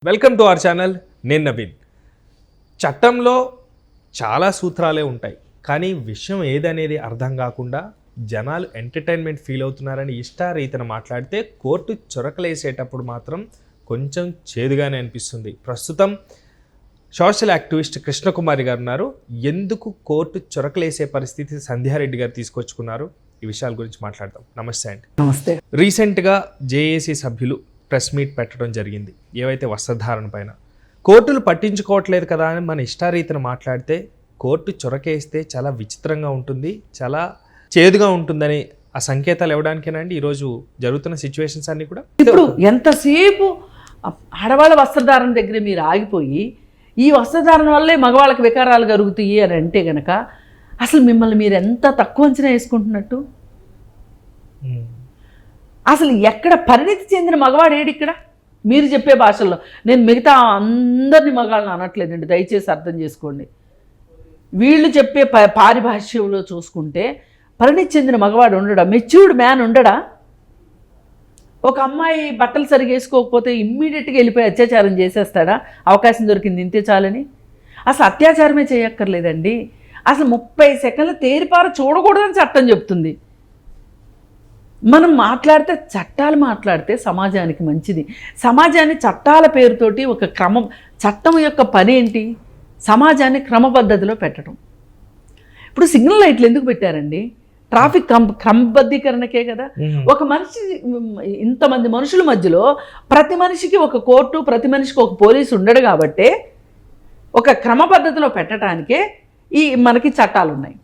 Welcome to our channel. నేను నవీన్. చట్టంలో చాలా సూత్రాలే ఉంటాయి, కానీ విషయం ఏదనేది అర్థం కాకుండా జనాలు ఎంటర్టైన్మెంట్ ఫీల్ అవుతున్నారని ఇష్టారీతన మాట్లాడితే కోర్టు చొరకలేసేటప్పుడు మాత్రం కొంచెం చేదుగానే అనిపిస్తుంది. ప్రస్తుతం సోషల్ యాక్టివిస్ట్ కృష్ణకుమారి గారు ఉన్నారు. ఎందుకు కోర్టు చొరకలేసే పరిస్థితి సంధ్యారెడ్డి గారు తీసుకొచ్చుకున్నారు, ఈ విషయాల గురించి మాట్లాడదాం. నమస్తే అండి. నమస్తే. రీసెంట్గా జేఏసీ సభ్యులు ప్రెస్ మీట్ పెట్టడం జరిగింది. ఏవైతే వస్త్రధారణ పైన కోర్టులు పట్టించుకోవట్లేదు కదా అని మన ఇష్టారీతన మాట్లాడితే కోర్టు చొరకేస్తే చాలా విచిత్రంగా ఉంటుంది, చాలా చేదుగా ఉంటుందని ఆ సంకేతాలు ఇవ్వడానికేనండి ఈరోజు జరుగుతున్న సిచ్యువేషన్స్ అన్నీ కూడా. ఇప్పుడు ఎంతసేపు ఆడవాళ్ళ వస్త్రధారణ దగ్గర మీరు ఆగిపోయి ఈ వస్త్రధారణ వల్లే మగవాళ్ళకి వికారాలు కలుగుతాయి అని అంటే గనక అసలు మిమ్మల్ని మీరు ఎంత తక్కువ అంచనా వేసుకుంటున్నట్టు. అసలు ఎక్కడ పరిణితి చెందిన మగవాడు ఏడు ఇక్కడ? మీరు చెప్పే భాషల్లో. నేను మిగతా అందరినీ మగాళ్ళని అనట్లేదండి, దయచేసి అర్థం చేసుకోండి. వీళ్ళు చెప్పే పారిభాష్యంలో చూసుకుంటే పరిణితి చెందిన మగవాడు ఉండడా? Matured man ఉండడా? ఒక అమ్మాయి బట్టలు సరిగా వేసుకోకపోతే ఇమ్మీడియట్గా వెళ్ళిపోయి అత్యాచారం చేసేస్తాడా? అవకాశం దొరికింది ఇంతే చాలని. అసలు అత్యాచారమే చేయక్కర్లేదండి, అసలు 30 సెకండ్ల తేరిపార చూడకూడదని చట్టం చెప్తుంది. మనం మాట్లాడితే చట్టాలు మాట్లాడితే సమాజానికి మంచిది. సమాజాన్ని చట్టాల పేరుతోటి ఒక క్రమం, చట్టం యొక్క పని ఏంటి? సమాజాన్ని క్రమపద్ధతిలో పెట్టడం. ఇప్పుడు సిగ్నల్ లైట్లు ఎందుకు పెట్టారండి? ట్రాఫిక్ క్రమబద్ధీకరణకే కదా. ఒక మనిషి, ఇంతమంది మనుషుల మధ్యలో ప్రతి మనిషికి ఒక కోర్టు, ప్రతి మనిషికి ఒక పోలీసు ఉండడు కాబట్టే ఒక క్రమ పద్ధతిలో పెట్టడానికే మనకి చట్టాలు ఉన్నాయి.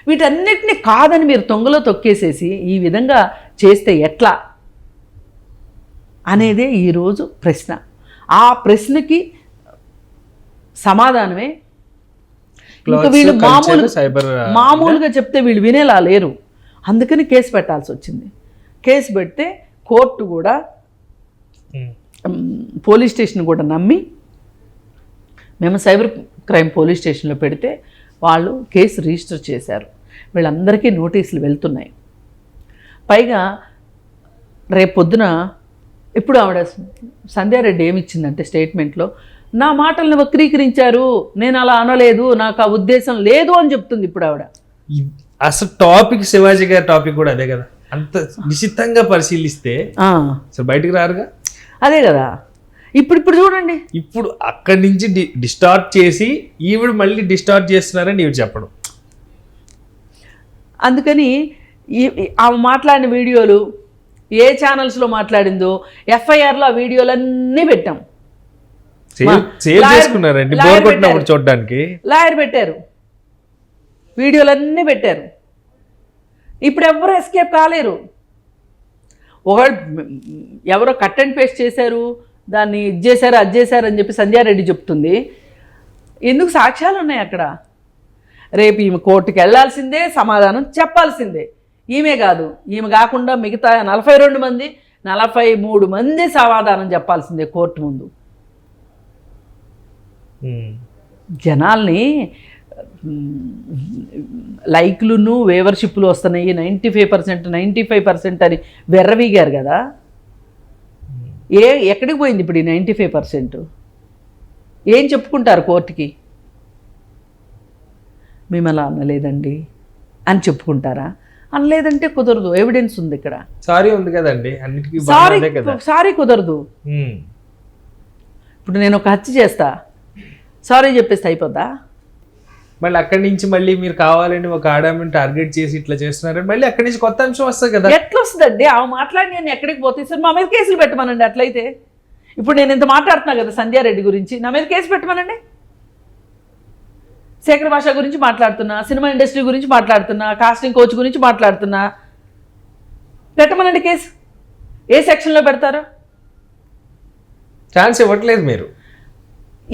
వీటన్నిటిని కాదని మీరు తొంగలో తొక్కేసేసి ఈ విధంగా చేస్తే ఎట్లా అనేదే ఈరోజు ప్రశ్న. ఆ ప్రశ్నకి సమాధానమే ఇంకా వీళ్ళు మామూలుగా చెప్తే వీళ్ళు వినేలా లేరు. అందుకని కేసు పెట్టాల్సి వచ్చింది. కేసు పెడితే కోర్టు కూడా పోలీస్ స్టేషన్ కూడా నమ్మి మేము సైబర్ క్రైమ్ పోలీస్ స్టేషన్లో పెడితే వాళ్ళు కేసు రిజిస్టర్ చేశారు. వీళ్ళందరికీ నోటీసులు వెళ్తున్నాయి. పైగా రేపు పొద్దున ఇప్పుడు ఆవిడ సంధ్యారెడ్డి ఏమిచ్చిందంటే స్టేట్మెంట్లో, నా మాటలను వక్రీకరించారు, నేను అలా అనలేదు, నాకు ఆ ఉద్దేశం లేదు అని చెప్తుంది ఇప్పుడు ఆవిడ. అసలు టాపిక్ శివాజీ గారి టాపిక్ కూడా అదే కదా. అంత నిశ్చితంగా పరిశీలిస్తే అసలు బయటకు రారుగా. అదే కదా. ఇప్పుడు చూడండి, ఇప్పుడు అక్కడి నుంచి డిస్టార్ట్ చేసి ఈవిడ మళ్ళీ డిస్టార్ట్ చేస్తున్నారని ఈవిడ చెప్పడం. అందుకని ఆమె మాట్లాడిన వీడియోలు ఏ ఛానల్స్లో మాట్లాడిందో ఎఫ్ఐఆర్లో ఆ వీడియోలన్నీ పెట్టాం. చూడడానికి లాయర్ పెట్టారు, వీడియోలన్నీ పెట్టారు. ఇప్పుడు ఎవరు ఎస్కేప్ కాలేరు. ఎవరో కట్ అండ్ పేస్ట్ చేశారు, దాన్ని ఇది చేశారు, అది చేశారు అని చెప్పి సంధ్యారెడ్డి చెప్తుంది. ఎందుకు? సాక్ష్యాలు ఉన్నాయి అక్కడ. రేపు ఈమె కోర్టుకి వెళ్ళాల్సిందే, సమాధానం చెప్పాల్సిందే. ఈమె కాదు, ఈమె కాకుండా మిగతా 42 మంది 43 మంది సమాధానం చెప్పాల్సిందే కోర్టు ముందు. జనాల్ని లైక్లును వేవర్షిప్లు వస్తున్నాయి, 95% 95% అని వెర్రవీగారు కదా. ఎక్కడికి పోయింది ఇప్పుడు ఈ 95%? ఏం చెప్పుకుంటారు కోర్టుకి? మేము అలా అనలేదండి అని చెప్పుకుంటారా? అనలేదంటే కుదరదు, ఎవిడెన్స్ ఉంది ఇక్కడ. సారీ ఉంది కదండి, సారీ కుదరదు. ఇప్పుడు నేను ఒక హత్య చేస్తా, సారీ చెప్పేస్తే అయిపోద్దా? మళ్ళీ అక్కడి నుంచి మళ్ళీ మీరు కావాలని ఒక ఆడామని టార్గెట్ చేసి ఇట్లా చేస్తున్నారని మళ్ళీ అక్కడి నుంచి కొత్త అంశం వస్తుంది కదా. ఎట్లా వస్తుందండి? ఆ మాట్లాడి నేను ఎక్కడికి పోతే సార్ మా మీద కేసులు పెట్టమనండి. అట్లయితే ఇప్పుడు నేను ఇంత మాట్లాడుతున్నా కదా సంధ్యారెడ్డి గురించి, నా మీద కేసు పెట్టమనండి. శేఖర్ భాష గురించి మాట్లాడుతున్నా, సినిమా ఇండస్ట్రీ గురించి మాట్లాడుతున్నా, కాస్టింగ్ కోచ్ గురించి మాట్లాడుతున్నా, పెట్టమనండి కేసు. ఏ సెక్షన్లో పెడతారో? ఛాన్స్ ఇవ్వట్లేదు మీరు.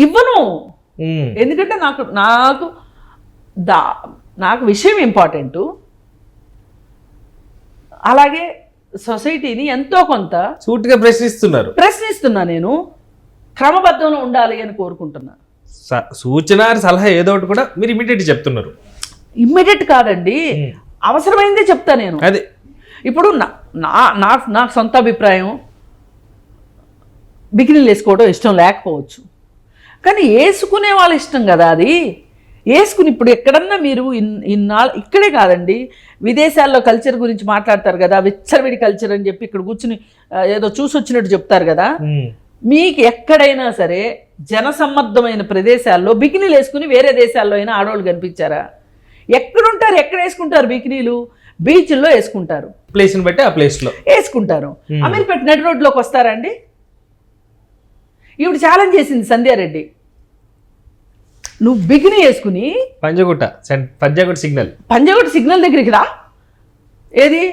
ఇవ్వను. ఎందుకంటే నాకు విషయం ఇంపార్టెంటు. అలాగే సొసైటీని ఎంతో కొంత సూటిగా ప్రశ్నిస్తున్నా. నేను క్రమబద్ధంలో ఉండాలి అని కోరుకుంటున్నా. సూచన సలహా ఏదో ఒకటి కూడా మీరు ఇమ్మీడియట్ చెప్తున్నారు. ఇమ్మీడియట్ కాదండి, అవసరమైందే చెప్తా నేను. అదే ఇప్పుడు నాకు సొంత అభిప్రాయం, బికినీలు వేసుకోవడం ఇష్టం లేకపోవచ్చు, కానీ వేసుకునే వాళ్ళ ఇష్టం కదా అది. వేసుకుని ఇప్పుడు ఎక్కడన్నా మీరు ఇన్నాళ్ళు ఇక్కడే కాదండి, విదేశాల్లో కల్చర్ గురించి మాట్లాడతారు కదా, విచ్చలవిడి కల్చర్ అని చెప్పి ఇక్కడ కూర్చుని ఏదో చూసి వచ్చినట్టు చెప్తారు కదా. మీకు ఎక్కడైనా సరే జనసమ్మర్దమైన ప్రదేశాల్లో బికినీలు వేసుకుని వేరే దేశాల్లో అయినా ఆడవాళ్ళు కనిపించారా? ఎక్కడుంటారు, ఎక్కడ వేసుకుంటారు బికినీలు? బీచ్ల్లో వేసుకుంటారు, ప్లేస్ని బట్టి ఆ ప్లేస్లో వేసుకుంటారు. అమీర్పేట నడి రోడ్లోకి వస్తారండి? ఈవిడ ఛాలెంజ్ చేసింది సంధ్యారెడ్డి, నువ్వు బికినీ వేసుకుని పంజాగుట్ట సిగ్నల్ దగ్గరికి రా, ఏది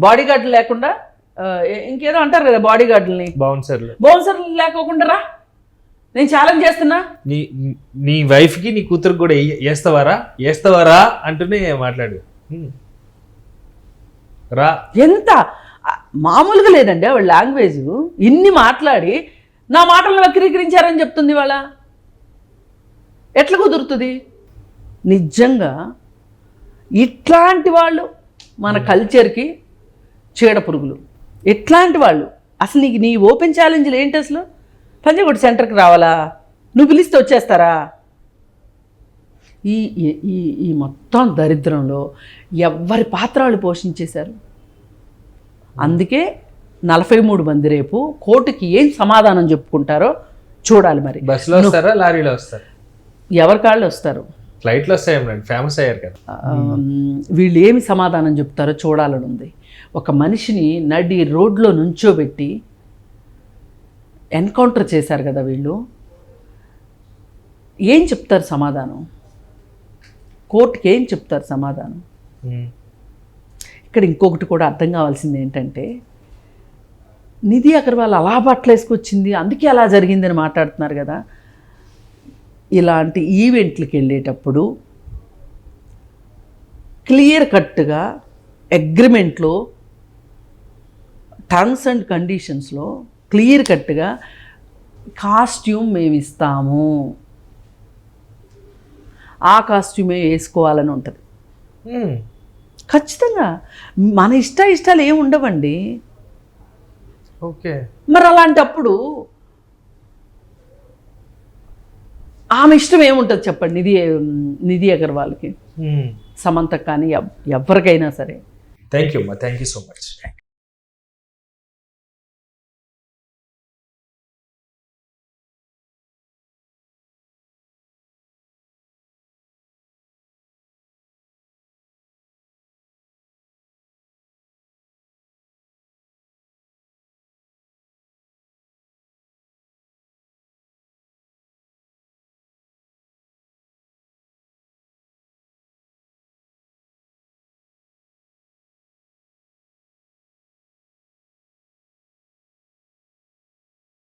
బాడీ గార్డులు లేకుండా, ఇంకేదో అంటారు కదా బాడీ గార్డులని, బౌన్సర్లు లేకోకుండా రా, నేను ఛాలెంజ్ చేస్తున్నా. నీ వైఫ్కి నీ కూతురు కూడా వేస్తావారా అంటూనే మాట్లాడు రా. ఎంత మామూలుగా లేదండి వాళ్ళ లాంగ్వేజ్. ఇన్ని మాట్లాడి నా మాటలను వక్రీకరించారని చెప్తుంది వాళ్ళ. ఎట్లా కుదురుతుంది? నిజంగా ఇట్లాంటి వాళ్ళు మన కల్చర్కి చీడ పురుగులు. ఎట్లాంటి వాళ్ళు అసలు నీ ఓపెన్ ఛాలెంజ్లు ఏంటి? అసలు పంజాగుట్ట సెంటర్కి రావాలా? నువ్వు పిలిస్తే వచ్చేస్తారా? ఈ ఈ ఈ మొత్తం దరిద్రంలో ఎవ్వరి పాత్రలు పోషించేశారు. అందుకే 43 మంది రేపు కోర్టుకి ఏం సమాధానం చెప్పుకుంటారో చూడాలి. మరి బస్సులో వస్తారా, లారీలో వస్తారా? ఎవరి కాళ్ళు వస్తారు, ఫ్లైట్లో వస్తాయి, ఫేమస్ అయ్యారు కదా. వీళ్ళు ఏమి సమాధానం చెప్తారో చూడాలని ఉంది. ఒక మనిషిని నడి రోడ్లో నుంచోబెట్టి ఎన్కౌంటర్ చేశారు కదా వీళ్ళు, ఏం చెప్తారు సమాధానం? కోర్టుకి ఏం చెప్తారు సమాధానం? ఇక్కడ ఇంకొకటి కూడా అర్థం కావాల్సింది ఏంటంటే, నిధి అగర్వాల్ అలా బట్టలు వేసుకొచ్చింది అందుకే అలా జరిగిందని మాట్లాడుతున్నారు కదా. ఇలాంటి ఈవెంట్లకు వెళ్ళేటప్పుడు క్లియర్ కట్గా అగ్రిమెంట్లో టర్మ్స్ అండ్ కండిషన్స్లో క్లియర్ కట్గా కాస్ట్యూమ్ మేము ఇస్తాము, ఆ కాస్ట్యూమే వేసుకోవాలని ఉంటుంది ఖచ్చితంగా. మన ఇష్టాలు ఏమి ఉండవండి. ఓకే, మరి అలాంటప్పుడు ఆమె ఇష్టం ఏముంటుంది చెప్పండి? నిధి అగర్వాల్కి, సమంతకు కానీ ఎవరికైనా సరే. Thank you so much.